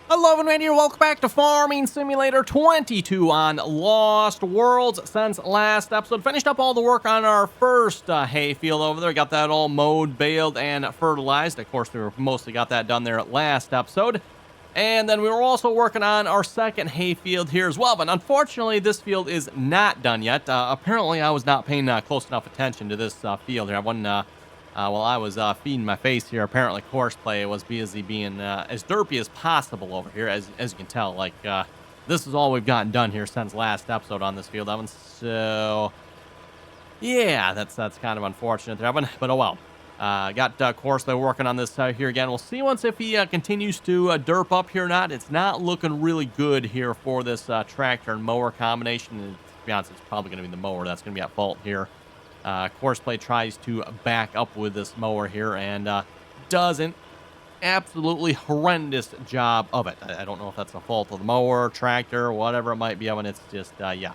Hello and here, welcome back to Farming Simulator 22 on Lost Worlds. Since last episode, finished up all the work on our first hay field over there. Got that all mowed, baled, and fertilized. Of course, we mostly got that done there at last episode. And then we were also working on our second hay field here as well. But unfortunately, this field is not done yet. Apparently, I was not paying close enough attention to this field here. While I was feeding my face here, apparently Courseplay was busy being as derpy as possible over here, as you can tell. This is all we've gotten done here since last episode on this field, Evan. So, yeah, that's kind of unfortunate there, Evan. But oh well. Got Courseplay working on this here again. We'll see once if he continues to derp up here or not. It's not looking really good here for this tractor and mower combination. And to be honest, it's probably going to be the mower that's going to be at fault here. Courseplay tries to back up with this mower here and does an absolutely horrendous job of it. I don't know if that's the fault of the mower, tractor, whatever it might be. I mean, it's just, yeah.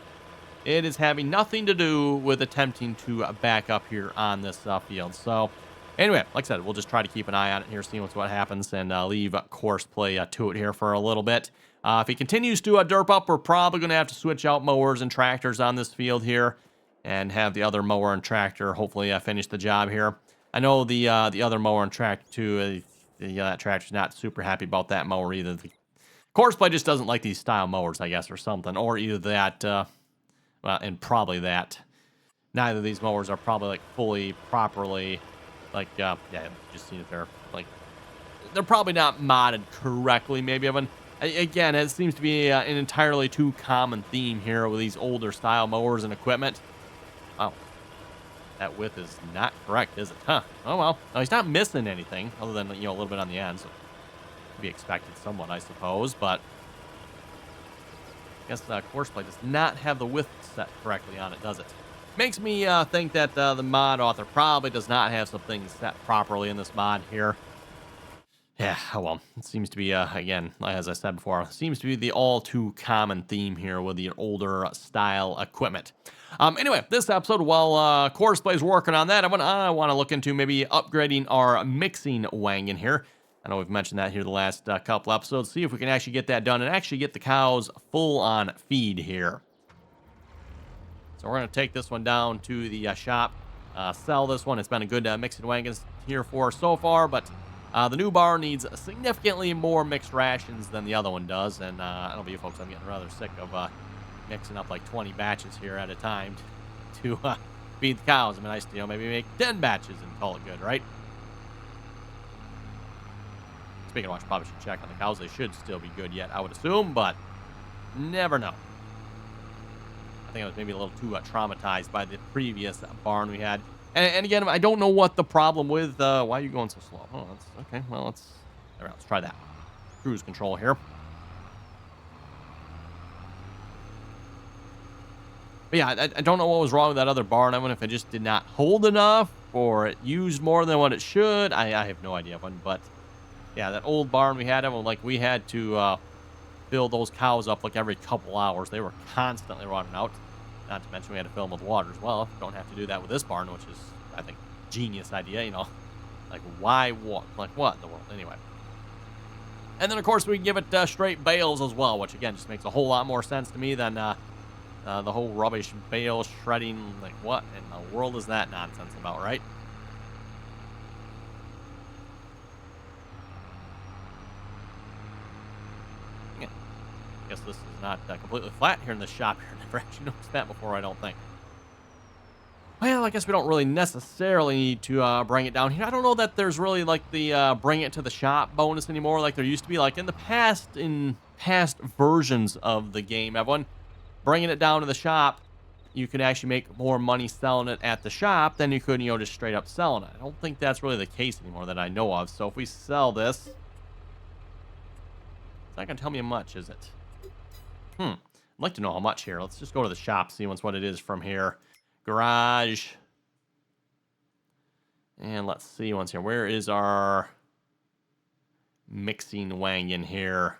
It is having nothing to do with attempting to back up here on this field. So, anyway, like I said, we'll just try to keep an eye on it here, see what happens, and leave Courseplay to it here for a little bit. If he continues to derp up, we're probably going to have to switch out mowers and tractors on this field here, and have the other mower and tractor hopefully finish the job here. I know the other mower and tractor too. That tractor's not super happy about that mower either. The Courseplay just doesn't like these style mowers, I guess, or something. Or either that, well, and probably that. Neither of these mowers are probably like fully, properly, yeah, just seen it there. They're probably not modded correctly, maybe. Again, it seems to be an entirely too common theme here with these older style mowers and equipment. Oh, that width is not correct, is it? Huh. Oh, well. No, he's not missing anything other than, a little bit on the end. So, to be expected somewhat, I suppose. But I guess Courseplay does not have the width set correctly on it, does it? Makes me think that the mod author probably does not have some things set properly in this mod here. Yeah, oh well. It seems to be, again, as I said before, seems to be the all too common theme here with the older style equipment. Anyway, this episode, while Courseplay's working on that, I want to look into maybe upgrading our mixing wagon here. I know we've mentioned that here the last couple episodes. See if we can actually get that done and actually get the cows full on feed here. So we're going to take this one down to the shop, sell this one. It's been a good mixing wagon here for us so far, but the new barn needs significantly more mixed rations than the other one does, and I don't know about you folks, I'm getting rather sick of mixing up like 20 batches here at a time to feed the cows. I mean, nice to maybe make 10 batches and call it good, right? Speaking of which, probably should check on the cows. They should still be good yet, I would assume, but never know. I think I was maybe a little too traumatized by the previous barn we had. And again, I don't know what the problem with, why are you going so slow? Oh, that's, okay, well, all right, let's try that. Cruise control here. But yeah, I don't know what was wrong with that other barn. I wonder if it just did not hold enough, or it used more than what it should. I have no idea, but yeah, that old barn we had, we had to fill those cows up like every couple hours. They were constantly running out. Not to mention we had to fill them with water as well. Don't have to do that with this barn, which is, I think, genius idea, why, what? What in the world? Anyway. And then, of course, we can give it straight bales as well, which, again, just makes a whole lot more sense to me than the whole rubbish bale shredding. What in the world is that nonsense about, right? Yeah. I guess this is not completely flat here in the shop here. Never actually noticed that before, I don't think. Well, I guess we don't really necessarily need to bring it down here. I don't know that there's really the bring it to the shop bonus anymore like there used to be. Like in past versions of the game, everyone bringing it down to the shop, you could actually make more money selling it at the shop than you could, just straight up selling it. I don't think that's really the case anymore that I know of. So if we sell this, it's not going to tell me much, is it? I'd like to know how much here. Let's just go to the shop, see what it is from here. Garage. And let's see once here. Where is our mixing wagon here?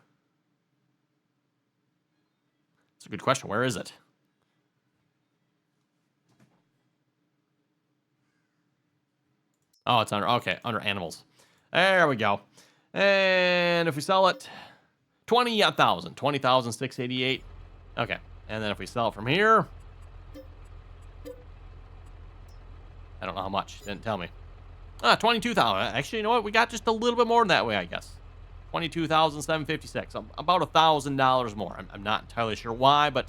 It's a good question. Where is it? Oh, it's under animals. There we go. And if we sell it, 20,688. Okay. And then if we sell it from here, I don't know how much. Didn't tell me. 22,000. Actually, you know what? We got just a little bit more than that way, I guess. 22,756. About $1,000 more. I'm not entirely sure why, but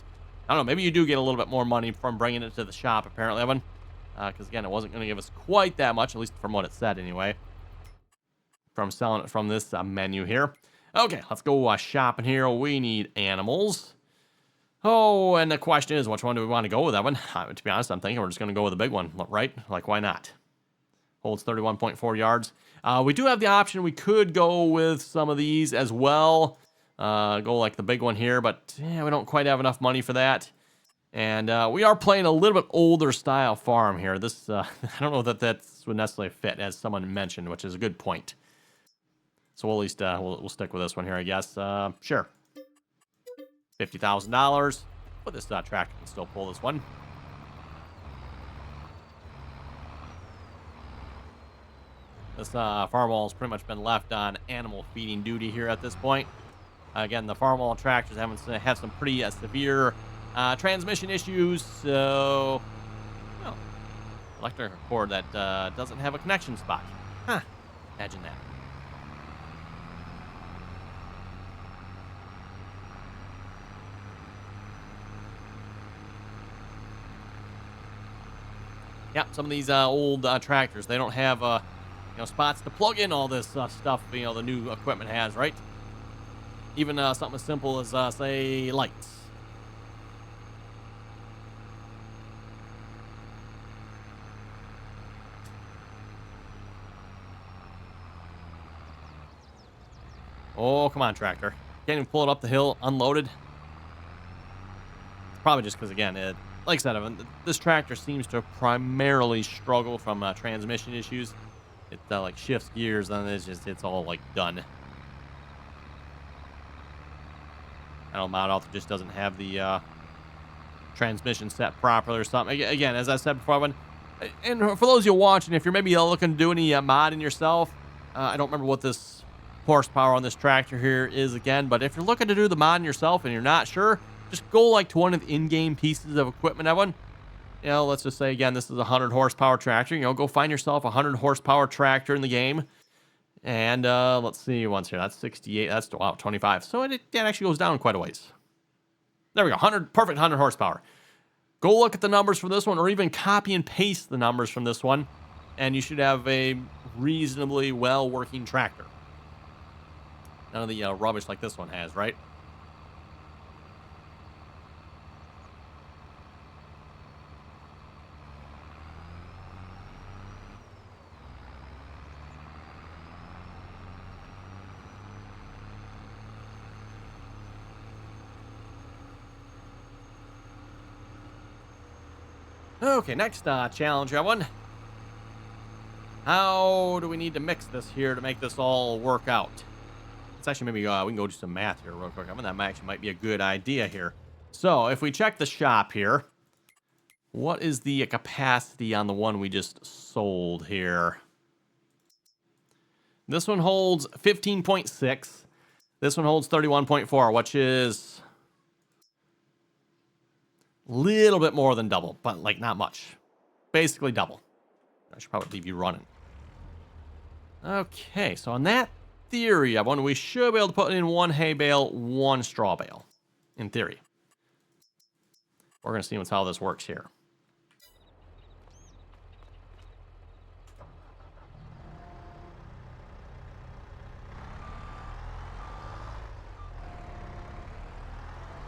I don't know. Maybe you do get a little bit more money from bringing it to the shop, apparently, Evan. Because, again, it wasn't going to give us quite that much, at least from what it said, anyway. From selling it from this menu here. Okay, let's go shopping here. We need animals. Oh, and the question is, which one do we want to go with, Evan? To be honest, I'm thinking we're just going to go with the big one, right? Like, why not? Holds 31.4 yards. We do have the option. We could go with some of these as well. Go like the big one here, but yeah, we don't quite have enough money for that. And we are playing a little bit older style farm here. This I don't know that that's would necessarily fit, as someone mentioned, which is a good point. So we'll at least we'll stick with this one here, I guess. Sure. $50,000. But this tractor can still pull this one. This farm wall has pretty much been left on animal feeding duty here at this point. Again, the farm wall tractors have some pretty severe transmission issues. So, well, electric cord that doesn't have a connection spot. Huh. Imagine that. Yeah, some of these old tractors, they don't have spots to plug in all this stuff, the new equipment has, right? Even something as simple as, say, lights. Oh, come on, tractor. Can't even pull it up the hill unloaded. It's probably just because, again, like I said, this tractor seems to primarily struggle from transmission issues. It like shifts gears, and it's all like done. I don't know, Mount Alpha just doesn't have the transmission set properly or something. Again, as I said before, and for those of you watching, if you're maybe looking to do any modding yourself, I don't remember what this horsepower on this tractor here is again, but if you're looking to do the modding yourself and you're not sure, just go like to one of the in-game pieces of equipment, Evan. Let's just say, again, this is a 100 horsepower tractor. Go find yourself a 100 horsepower tractor in the game. And let's see once here. That's 68. That's, wow, 25. So it actually goes down quite a ways. There we go. 100, perfect 100 horsepower. Go look at the numbers for this one, or even copy and paste the numbers from this one, and you should have a reasonably well-working tractor. None of the rubbish like this one has, right? Okay, next challenge, everyone. How do we need to mix this here to make this all work out? Let's actually maybe we can go do some math here real quick. That actually might be a good idea here. So if we check the shop here, what is the capacity on the one we just sold here? This one holds 15.6. This one holds 31.4, which is a little bit more than double, but like not much. Basically double. I should probably leave you running. Okay, so on that theory, we should be able to put in one hay bale, one straw bale. In theory. We're going to see how this works here.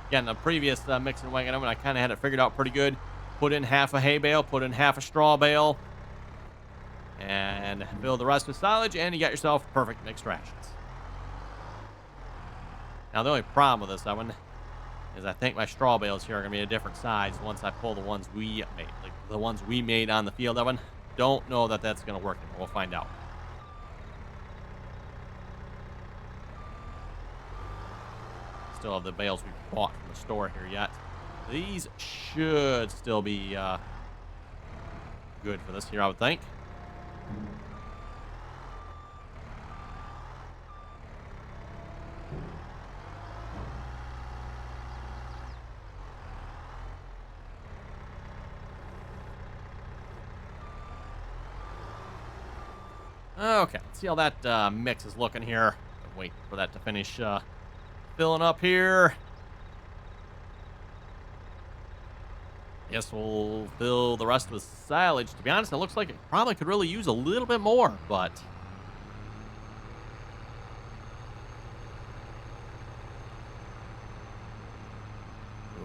Again, the previous mixing wagon, I kind of had it figured out pretty good. Put in half a hay bale, put in half a straw bale, and fill the rest with silage, and you got yourself perfect mixed rations. Now, the only problem with this one is I think my straw bales here are going to be a different size once I pull the ones we made. Like the ones we made on the field, Evan. Don't know that that's going to work. We'll find out. Still have the bales we bought from the store here yet. These should still be good for this here, I would think. Okay, let's see how that mix is looking here. Wait for that to finish filling up here. Guess we'll fill the rest with silage. To be honest, it looks like it probably could really use a little bit more, but...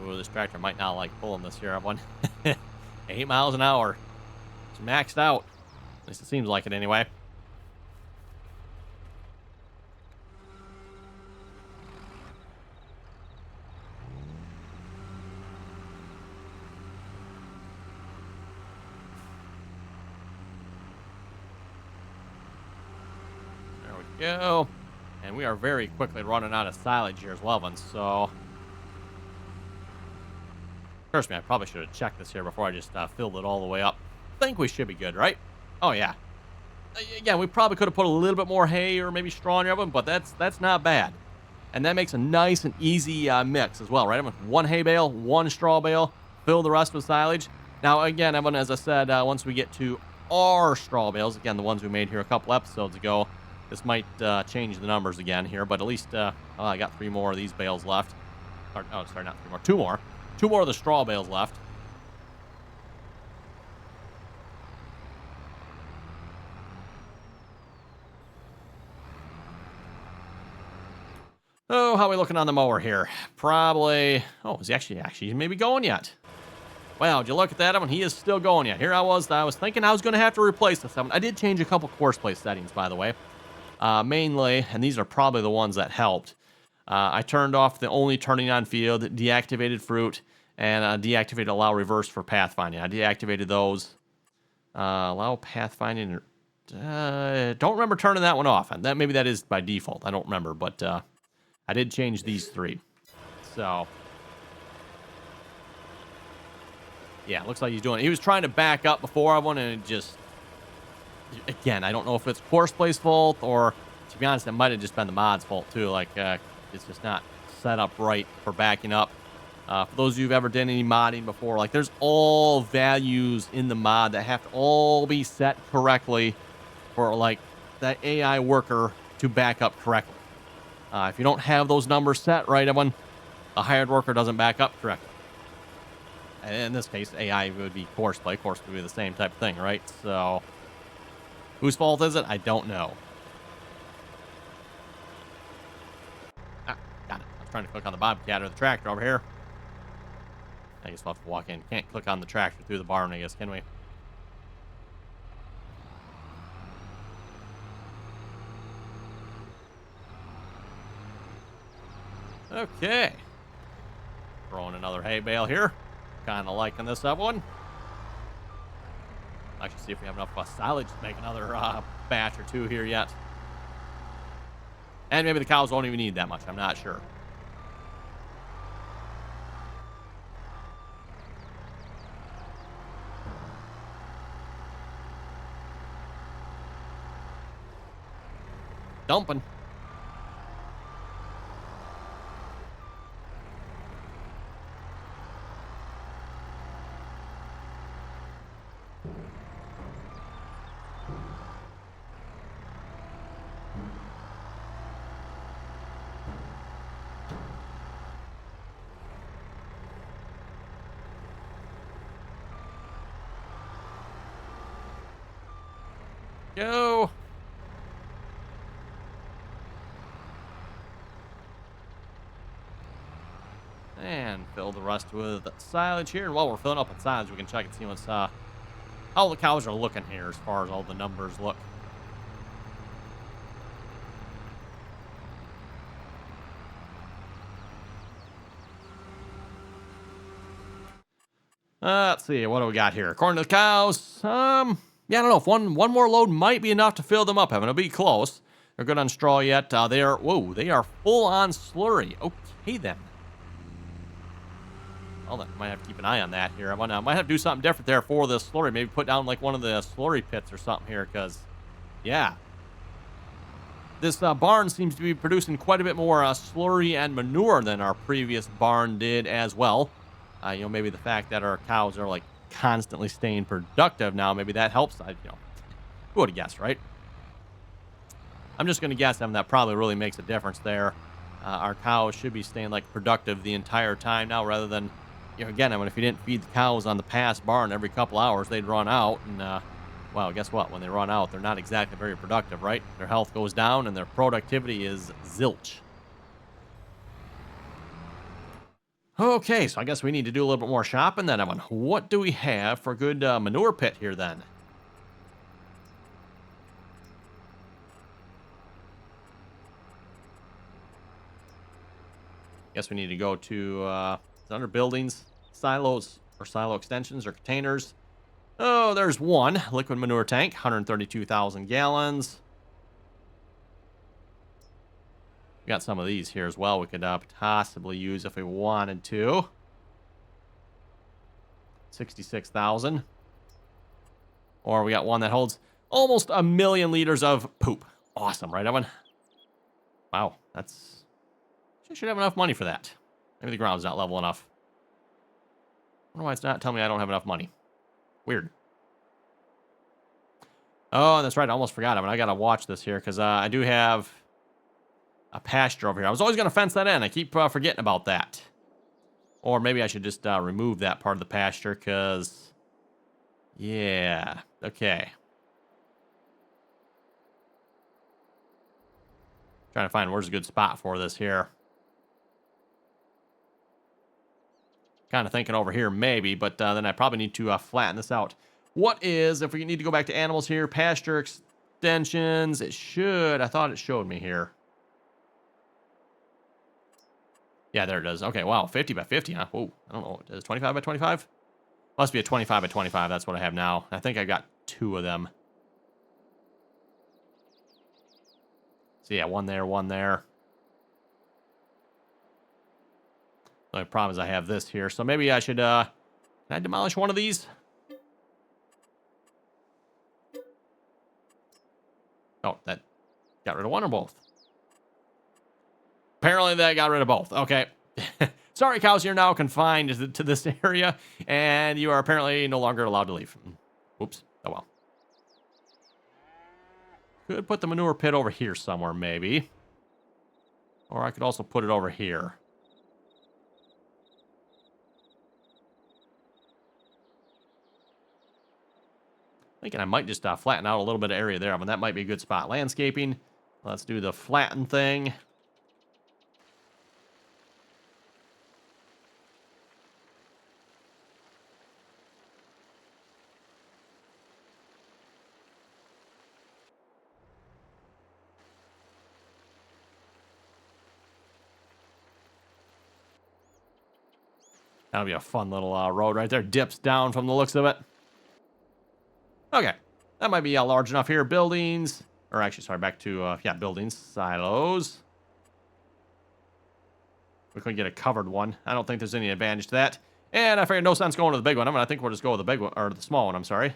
Ooh, this tractor might not like pulling this here. 8 miles an hour. It's maxed out. At least it seems like it anyway. There we go. And we are very quickly running out of silage here as well, so... Trust me, I probably should have checked this here before I just filled it all the way up. I think we should be good, right? Oh, yeah. Again, we probably could have put a little bit more hay or maybe straw in them, but that's not bad. And that makes a nice and easy mix as well, right? I'm with 1 hay bale, 1 straw bale, fill the rest with silage. Now, again, as I said, once we get to our straw bales, again, the ones we made here a couple episodes ago, this might change the numbers again here, but at least I got 3 more of these bales left. Or, oh, sorry, not 3 more, 2 more. 2 more of the straw bales left. Oh, how are we looking on the mower here? Probably... Oh, is he actually maybe going yet? Wow, did you look at that one? He is still going yet. Here I was thinking I was going to have to replace this one. I did change a couple course play settings, by the way. Mainly, and these are probably the ones that helped. I turned off the only turning on field, deactivated fruit, and deactivated allow reverse for pathfinding. I deactivated those. Allow pathfinding. Don't remember turning that one off. And maybe that is by default. I don't remember, but I did change these 3. So yeah, looks like he's doing it. He was trying to back up before I wanted, and it just, again, I don't know if it's course play's fault or, to be honest, it might have just been the mod's fault too. Like it's just not set up right for backing up. For those of you who've ever done any modding before, like there's all values in the mod that have to all be set correctly for like that AI worker to back up correctly. If you don't have those numbers set right, a hired worker doesn't back up correctly. And in this case, AI would be course play. Course would be the same type of thing, right? So whose fault is it? I don't know. Ah, got it. I was trying to click on the bobcat or the tractor over here. I guess we'll have to walk in. Can't click on the tractor through the barn, I guess, can we? Okay. Throwing another hay bale here. Kind of liking this up one. Actually, see if we have enough silage to make another batch or 2 here yet. And maybe the cows won't even need that much. I'm not sure. Dumping. Go. And fill the rest with silage here. And while we're filling up with silage, we can check and see what's how the cows are looking here as far as all the numbers look. Let's see, what do we got here? According to the cows, yeah, I don't know if one more load might be enough to fill them up. It'll be close. They're good on straw yet. They are full on slurry. Okay then. Well, I might have to keep an eye on that here. I might have to do something different there for the slurry. Maybe put down like one of the slurry pits or something here, because, yeah. This barn seems to be producing quite a bit more slurry and manure than our previous barn did as well. Maybe the fact that our cows are like constantly staying productive now, maybe that helps. Who would have guessed, right? I'm just going to guess that probably really makes a difference there. Our cows should be staying like productive the entire time now, rather than, you know, again, I mean, if you didn't feed the cows on the past barn every couple hours, they'd run out. And, well, guess what? When they run out, they're not exactly very productive, right? Their health goes down and their productivity is zilch. Okay, so I guess we need to do a little bit more shopping then, Evan. What do we have for a good manure pit here then? Guess we need to go to under buildings, silos, or silo extensions, or containers. Oh, there's one liquid manure tank, 132,000 gallons. We got some of these here as well we could possibly use if we wanted to. 66,000. Or we got one that holds almost 1,000,000 liters of poop. Awesome, right, Evan? Wow, that's... I should have enough money for that. Maybe the ground's not level enough. I wonder why it's not telling me I don't have enough money. Weird. Oh, that's right. I almost forgot. I mean, I got to watch this here because I do have a pasture over here. I was always going to fence that in. I keep forgetting about that. Or maybe I should just remove that part of the pasture because... Yeah. Okay. Trying to find where's a good spot for this here. Kind of thinking over here maybe, but then I probably need to flatten this out. What is, if we need to go back to animals here, pasture extensions, it should, I thought it showed me here. Yeah, there it is. Okay, wow, 50 by 50, huh? Whoa, I don't know what it is, 25 by 25? Must be a 25 by 25, that's what I have now. I think I got 2 of them. So yeah, one there, one there. The only problem is I have this here, so maybe I should, can I demolish one of these? Oh, that got rid of one or both? Apparently that got rid of both. Okay. Sorry, cows, you're now confined to this area, and you are apparently no longer allowed to leave. Oops. Oh, well. Could put the manure pit over here somewhere, maybe. Or I could also put it over here. Thinking I might just flatten out a little bit of area there. I mean, that might be a good spot. Landscaping. Let's do the flatten thing. That'll be a fun little road right there. Dips down from the looks of it. Okay. That might be large enough here. Buildings. Or actually, sorry, back to, yeah, buildings. Silos. We couldn't get a covered one. I don't think there's any advantage to that. And I figured no sense going to the big one. I think we'll just go with the big one, or the small one, I'm sorry.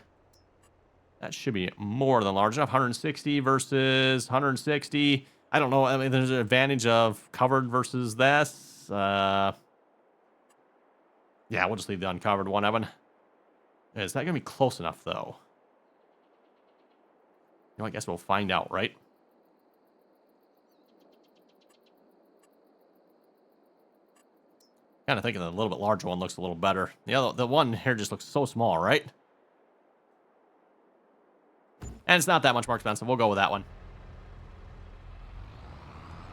That should be more than large enough. 160 versus 160. I don't know. I mean, there's an advantage of covered versus this. Yeah, we'll just leave the uncovered one, Evan. Is that going to be close enough, though? You know, I guess we'll find out, right? Kind of thinking the little bit larger one looks a little better. The one here just looks so small, right? And it's not that much more expensive. We'll go with that one.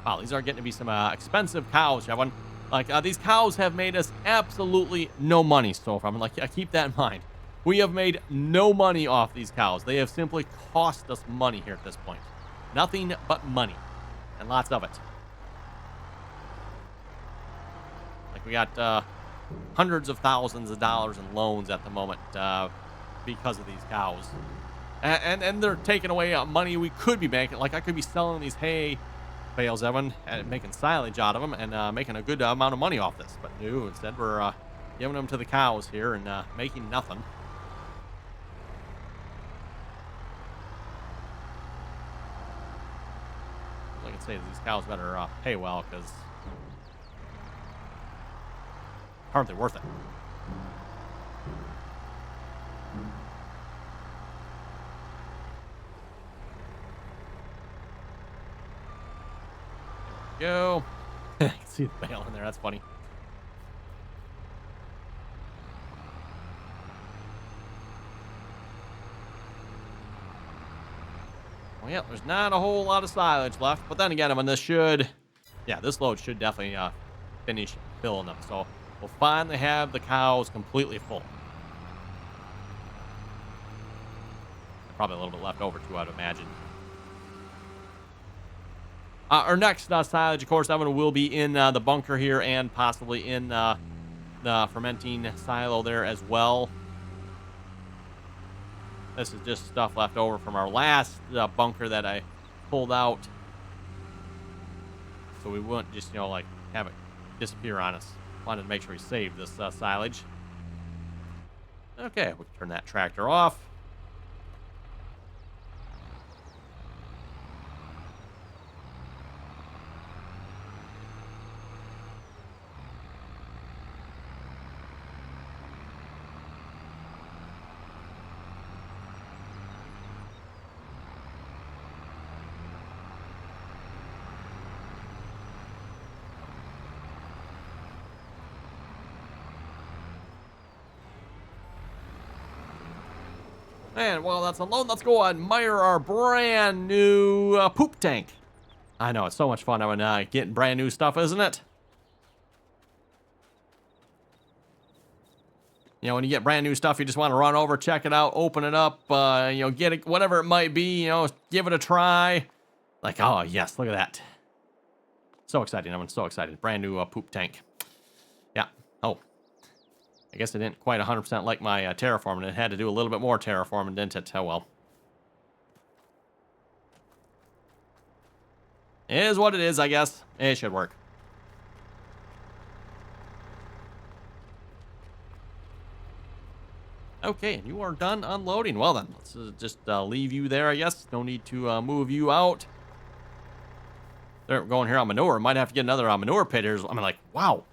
Wow, these are getting to be some expensive cows, Evan. Like, these cows have made us absolutely no money so far. I mean, like, keep that in mind. We have made no money off these cows. They have simply cost us money here at this point. Nothing but money. And lots of it. Like, we got hundreds of thousands of dollars in loans at the moment because of these cows. And they're taking away money we could be making. Like, I could be selling these hay bales, Evan, and making silage out of them and making a good amount of money off this. But no, instead we're giving them to the cows here and making nothing. I can say these cows better pay well because hardly worth it. go. You can see the bale in there. That's funny. Well, yeah, there's not a whole lot of silage left. But then again, I mean, this load should definitely finish filling them. So we'll finally have the cows completely full. Probably a little bit left over, too, I'd imagine. Our next silage, of course, Evan, will be in the bunker here and possibly in the fermenting silo there as well. This is just stuff left over from our last bunker that I pulled out. So we wouldn't just, like have it disappear on us. Wanted to make sure we saved this silage. Okay, we can turn that tractor off. And while that's unloading, let's go admire our brand new poop tank. I know, it's so much fun when getting brand new stuff, isn't it? When you get brand new stuff, you just want to run over, check it out, open it up, get it, whatever it might be, give it a try. Like, oh, yes, look at that. So exciting. I'm so excited. Brand new poop tank. Yeah. Oh. I guess I didn't quite 100% like my terraforming. It had to do a little bit more terraforming, didn't it? Oh, well. It is what it is, I guess. It should work. Okay, and you are done unloading. Well, then, let's just leave you there, I guess. No need to move you out. They're going here on manure. Might have to get another manure pit here. I'm like, wow.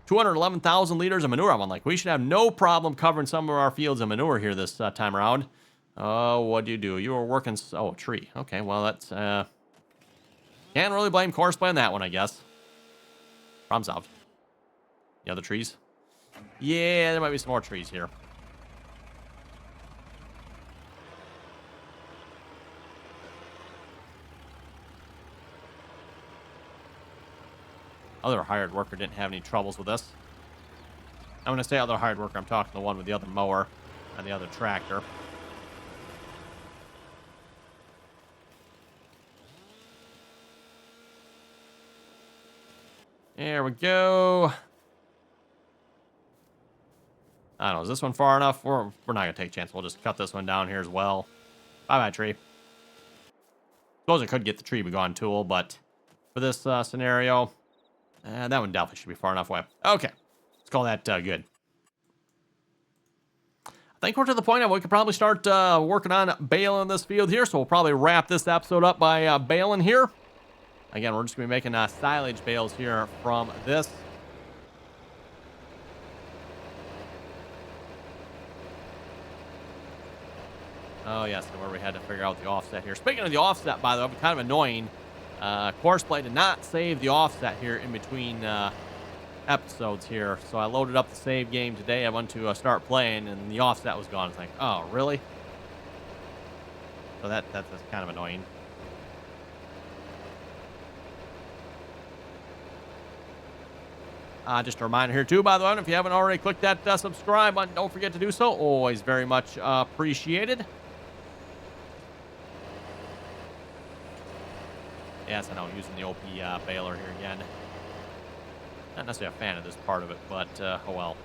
211,000 liters of manure. I'm like, we should have no problem covering some of our fields of manure here this time around. Oh, what'd you do? You were working... Oh, tree. Okay, well, that's... Can't really blame Courseplay on that one, I guess. Problem solved. The other trees? Yeah, there might be some more trees here. Other hired worker didn't have any troubles with this. I'm going to say other hired worker. I'm talking the one with the other mower and the other tractor. There we go. I don't know. Is this one far enough? We're not going to take a chance. We'll just cut this one down here as well. Bye-bye, tree. Suppose I could get the tree begone tool, but for this scenario... that one definitely should be far enough away. Okay. Let's call that good. I think we're to the point that we could probably start working on baling this field here. So we'll probably wrap this episode up by baling here. Again, we're just going to be making silage bales here from this. Oh, yes. And where we had to figure out the offset here. Speaking of the offset, by the way, kind of annoying. Courseplay did not save the offset here in between episodes here. So I loaded up the save game today. I went to start playing, and the offset was gone. It's like, oh, really? So that's kind of annoying. Just a reminder here, too, by the way, if you haven't already clicked that subscribe button, don't forget to do so. Always very much appreciated. Yes, I know, I'm using the OP baler here again. Not necessarily a fan of this part of it, but, oh well.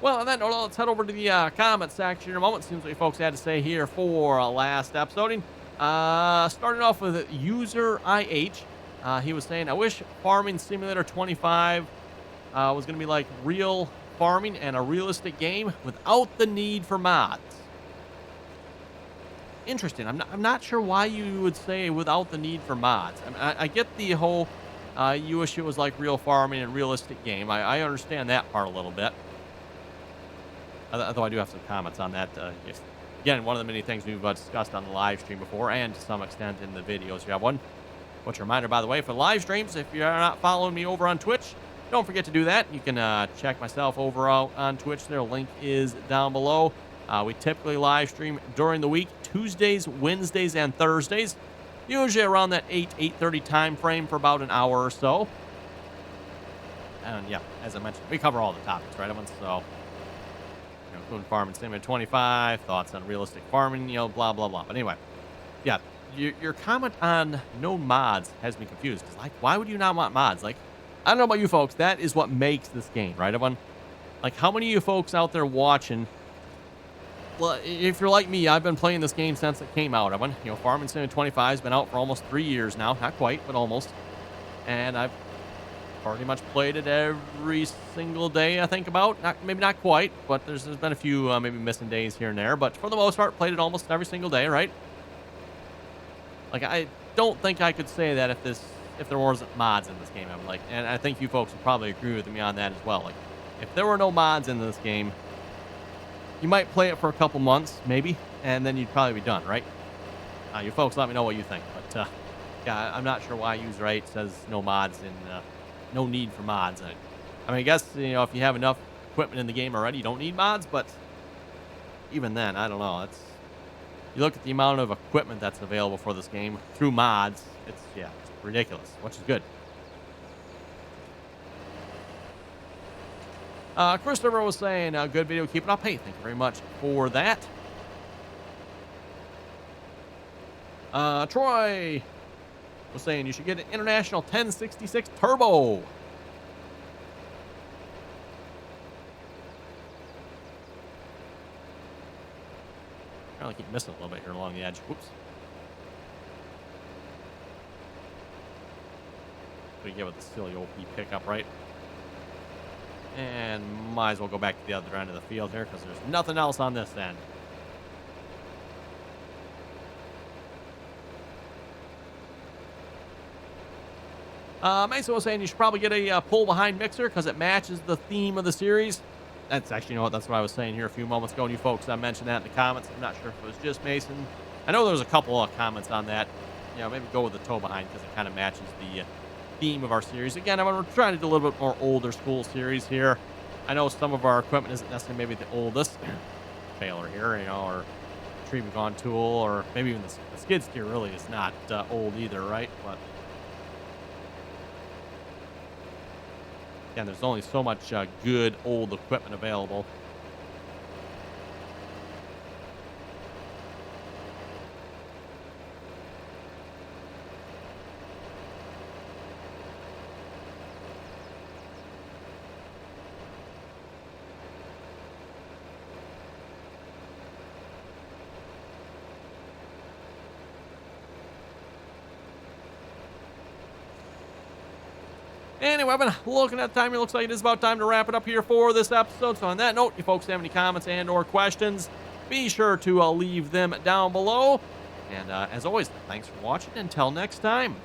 Well, on that note, let's head over to the comment section in a moment. Seems like folks had to say here for last episoding. Starting off with user IH. He was saying, I wish Farming Simulator 25 was going to be like real farming and a realistic game without the need for mods. interesting. I'm not sure why you would say without the need for mods. I mean, I get the whole you wish it was like real farming and realistic game. I understand that part a little bit. Although I do have some comments on that. Again, one of the many things we've discussed on the live stream before, and to some extent in the videos. You have one. Which reminder, by the way, for the live streams, if you're not following me over on Twitch, don't forget to do that. You can check myself over on Twitch. Their link is down below. We typically live stream during the week, Tuesdays, Wednesdays, and Thursdays. Usually around that 8:30 time frame for about an hour or so. And yeah, as I mentioned, we cover all the topics, right, everyone? So, including Farming Simulator 25, thoughts on realistic farming, blah, blah, blah. But anyway, yeah, your comment on no mods has me confused. Because, like, why would you not want mods? Like, I don't know about you folks. That is what makes this game, right, everyone? Like, how many of you folks out there watching... Well, if you're like me, I've been playing this game since it came out. Farming Simulator 25 has been out for almost 3 years now. Not quite, but almost. And I've pretty much played it every single day, I think about. Maybe not quite, but there's been a few maybe missing days here and there. But for the most part, played it almost every single day, right? Like, I don't think I could say that if there wasn't mods in this game. And I think you folks would probably agree with me on that as well. Like, if there were no mods in this game, you might play it for a couple months, maybe, and then you'd probably be done, right? You folks let me know what you think. But, yeah, I'm not sure why User 8 says no mods and no need for mods. I mean, I guess, if you have enough equipment in the game already, you don't need mods, but even then, I don't know. You look at the amount of equipment that's available for this game through mods, it's ridiculous, which is good. Christopher was saying, good video, keep it up. Hey, thank you very much for that. Troy was saying you should get an International 1066 Turbo. I keep missing a little bit here along the edge. Whoops. What do you get with the silly OP pickup, right? And might as well go back to the other end of the field here because there's nothing else on this end. Mason was saying you should probably get a pull-behind mixer because it matches the theme of the series. That's actually, that's what I was saying here a few moments ago, and you folks mentioned that in the comments. I'm not sure if it was just Mason. I know there was a couple of comments on that. Maybe go with the toe-behind because it kind of matches the theme of our series. Again, we're trying to do a little bit more older school series here. I know some of our equipment isn't necessarily maybe the oldest. Baler here, or tree gone tool, or maybe even the skid steer really is not old either, right? But again, there's only so much good old equipment available. Anyway, I've been looking at the time. It looks like it is about time to wrap it up here for this episode. So on that note, if you folks have any comments and or questions, be sure to leave them down below. And as always, thanks for watching. Until next time.